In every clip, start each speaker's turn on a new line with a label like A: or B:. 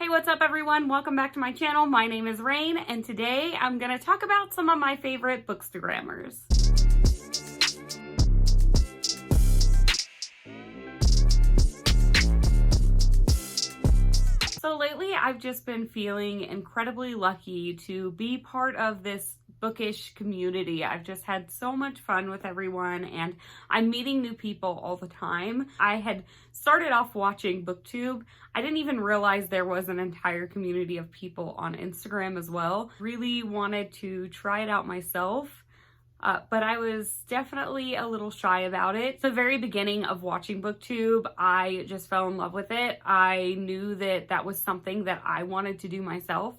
A: Hey, what's up everyone? Welcome back to my channel. My name is Raine, and today I'm going to talk about some of my favorite bookstagrammers. So lately I've just been feeling incredibly lucky to be part of this bookish community. I've just had so much fun with everyone and I'm meeting new people all the time. I had started off watching BookTube. I didn't even realize there was an entire community of people on Instagram as well. Really wanted to try it out myself. But I was definitely a little shy about it. The very beginning of watching BookTube, I just fell in love with it. I knew that that was something that I wanted to do myself,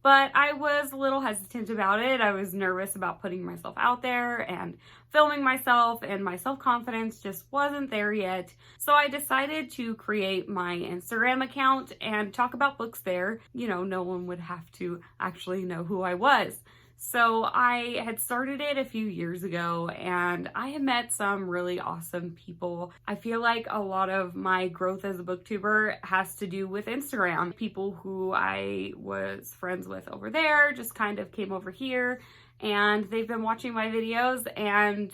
A: but I was a little hesitant about it. I was nervous about putting myself out there and filming myself, and my self-confidence just wasn't there yet. So I decided to create my Instagram account and talk about books there. You know, no one would have to actually know who I was. So I had started it a few years ago and I have met some really awesome people. I feel like a lot of my growth as a booktuber has to do with Instagram. People who I was friends with over there just kind of came over here and they've been watching my videos and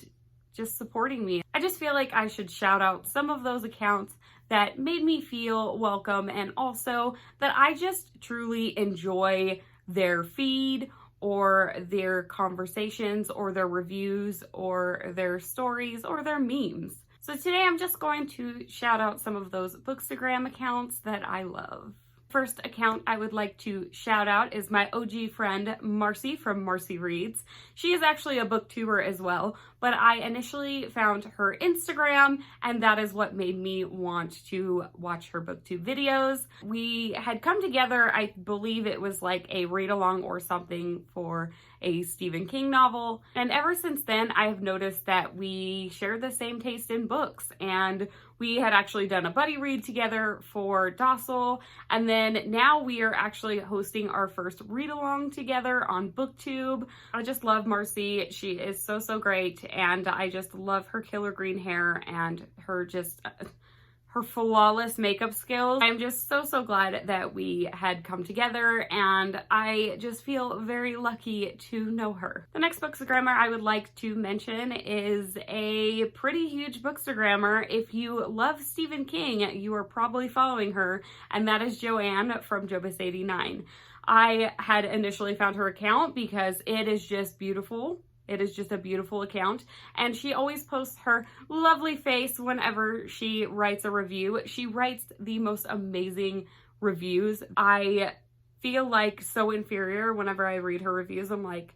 A: just supporting me. I just feel like I should shout out some of those accounts that made me feel welcome and also that I just truly enjoy their feed or their conversations or their reviews or their stories or their memes. So today I'm just going to shout out some of those Bookstagram accounts that I love. First account I would like to shout out is my OG friend Marcy from Marcy Reads. She is actually a booktuber as well, but I initially found her Instagram and that is what made me want to watch her booktube videos. We had come together, I believe it was like a read along or something for a Stephen King novel, and ever since then I have noticed that we share the same taste in books, and we had actually done a buddy read together for Docile, and then now we are actually hosting our first read along together on BookTube. I just love Marcy. She is so great, and I just love her killer green hair and her her flawless makeup skills. I'm just so glad that we had come together, and I just feel very lucky to know her. The next bookstagrammer I would like to mention is a pretty huge bookstagrammer. If you love Stephen King, you are probably following her, and that is Joanne from Jobus89. I had initially found her account because it is just beautiful. It is just a beautiful account, and she always posts her lovely face whenever she writes a review. She writes the most amazing reviews. I feel like so inferior whenever I read her reviews. I'm like,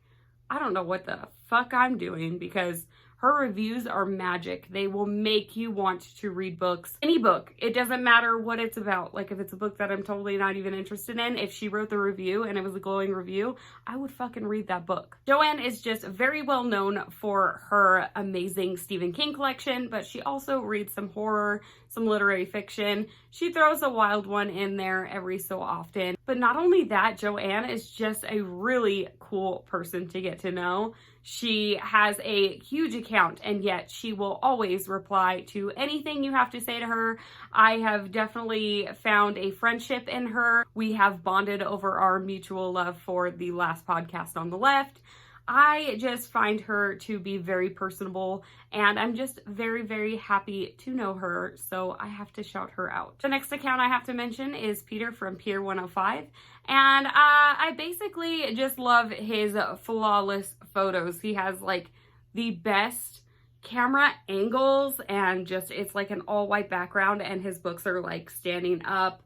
A: I don't know what the fuck I'm doing, because her reviews are magic. They will make you want to read books. Any book. It doesn't matter what it's about. Like if it's a book that I'm totally not even interested in, if she wrote the review and it was a glowing review, I would fucking read that book. Joanne is just very well known for her amazing Stephen King collection, but she also reads some horror, some literary fiction. She throws a wild one in there every so often. But not only that, Joanne is just a really cool person to get to know. She has a huge account, and yet she will always reply to anything you have to say to her. I have definitely found a friendship in her. We have bonded over our mutual love for the last podcast on the left. I just find her to be very personable, and I'm just very happy to know her, so I have to shout her out. The next account I have to mention is Peter from Pier 105, and I basically just love his flawless photos. He has like the best camera angles, and just it's like an all white background, and his books are like standing up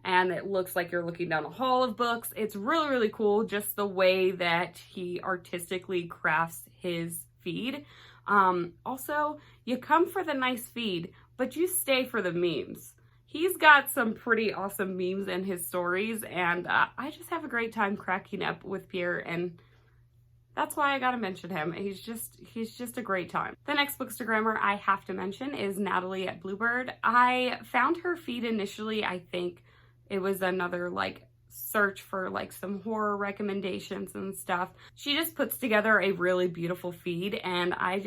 A: and it looks like you're looking down a hall of books. It's really cool, just the way that he artistically crafts his feed. Also, you come for the nice feed, but you stay for the memes. He's got some pretty awesome memes in his stories, and I just have a great time cracking up with Pierre, and that's why I gotta mention him. He's just a great time. The next bookstagrammer I have to mention is Natalie at Bluebird. I found her feed initially, I think it was another like search for like some horror recommendations and stuff. She just puts together a really beautiful feed, and I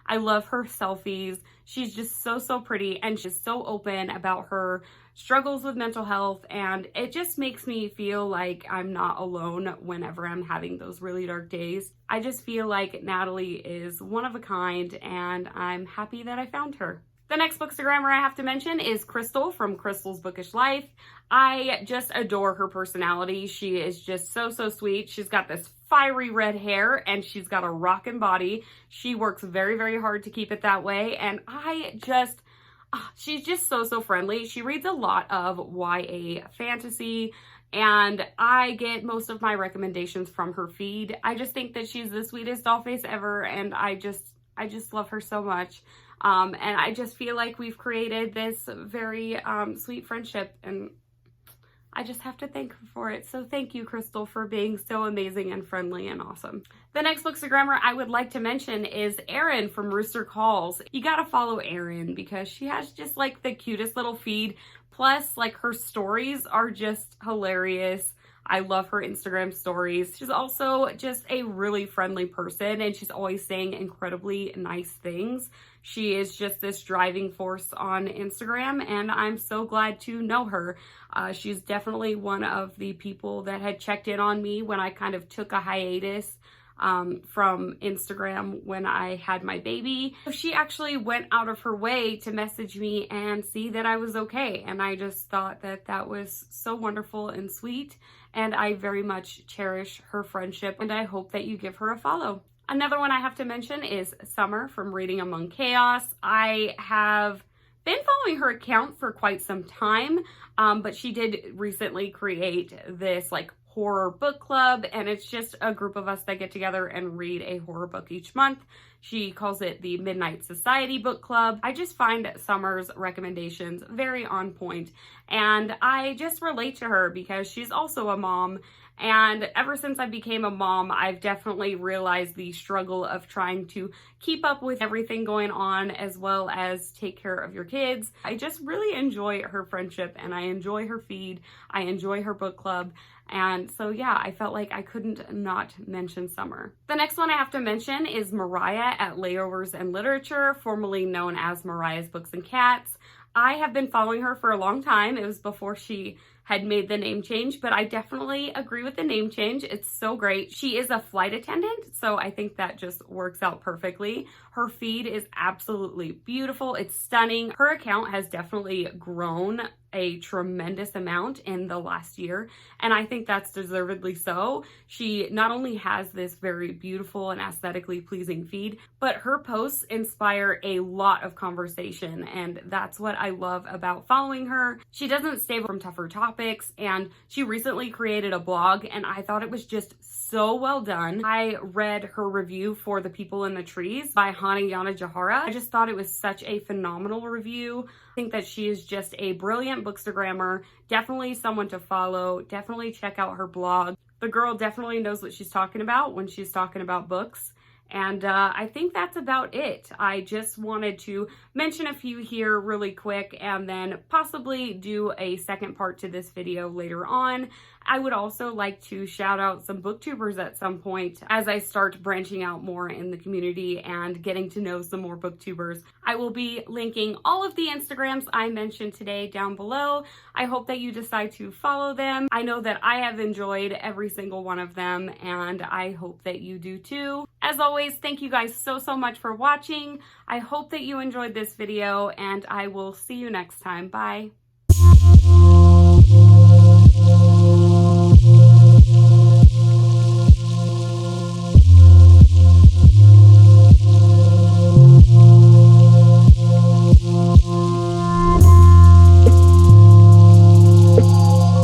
A: I love her selfies. She's just so pretty, and she's so open about her struggles with mental health, and it just makes me feel like I'm not alone whenever I'm having those really dark days. I just feel like Natalie is one of a kind, and I'm happy that I found her. The next bookstagrammer I have to mention is Crystal from Crystal's Bookish Life. I just adore her personality. She is just so sweet. She's got this fiery red hair, and she's got a rockin' body. She works very hard to keep it that way, and she's just so friendly. She reads a lot of YA fantasy, and I get most of my recommendations from her feed. I just think that she's the sweetest dollface ever, and I just love her so much. And I just feel like we've created this very sweet friendship, and I just have to thank her for it. So thank you, Crystal, for being so amazing and friendly and awesome. The next bookstagrammer I would like to mention is Erin from Rooster Calls. You gotta follow Erin because she has just like the cutest little feed. Plus, like, her stories are just hilarious. I love her Instagram stories. She's also just a really friendly person, and she's always saying incredibly nice things. She is just this driving force on Instagram, and I'm so glad to know her. She's definitely one of the people that had checked in on me when I kind of took a hiatus from Instagram when I had my baby. She actually went out of her way to message me and see that I was okay, and I just thought that that was so wonderful and sweet, and I very much cherish her friendship, and I hope that you give her a follow. Another one I have to mention is Summer from Reading Among Chaos. I have been following her account for quite some time, but she did recently create this like horror book club, and it's just a group of us that get together and read a horror book each month. She calls it the Midnight Society Book Club. I just find Summer's recommendations very on point, and I just relate to her because she's also a mom. And ever since I became a mom, I've definitely realized the struggle of trying to keep up with everything going on as well as take care of your kids. I just really enjoy her friendship, and I enjoy her feed. I enjoy her book club. And so yeah, I felt like I couldn't not mention Summer. The next one I have to mention is Mariah at Layovers and Literature, formerly known as Mariah's Books and Cats. I have been following her for a long time. It was before she had made the name change, but I definitely agree with the name change. It's so great. She is a flight attendant, so I think that just works out perfectly. Her feed is absolutely beautiful. It's stunning. Her account has definitely grown a tremendous amount in the last year, and I think that's deservedly so. She not only has this very beautiful and aesthetically pleasing feed, but her posts inspire a lot of conversation, and that's what I love about following her. She doesn't stay from tougher topics, and she recently created a blog, and I thought it was just so well done. I read her review for The People in the Trees by Hanayana Jahara. I just thought it was such a phenomenal review. I think that she is just a brilliant bookstagrammer, definitely someone to follow. Definitely check out her blog. The girl definitely knows what she's talking about when she's talking about books. And I think that's about it. I just wanted to mention a few here really quick and then possibly do a second part to this video later on. I would also like to shout out some booktubers at some point as I start branching out more in the community and getting to know some more booktubers. I will be linking all of the Instagrams I mentioned today down below. I hope that you decide to follow them. I know that I have enjoyed every single one of them, and I hope that you do too. As always, thank you guys so much for watching. I hope that you enjoyed this video, and I will see you next time. Bye.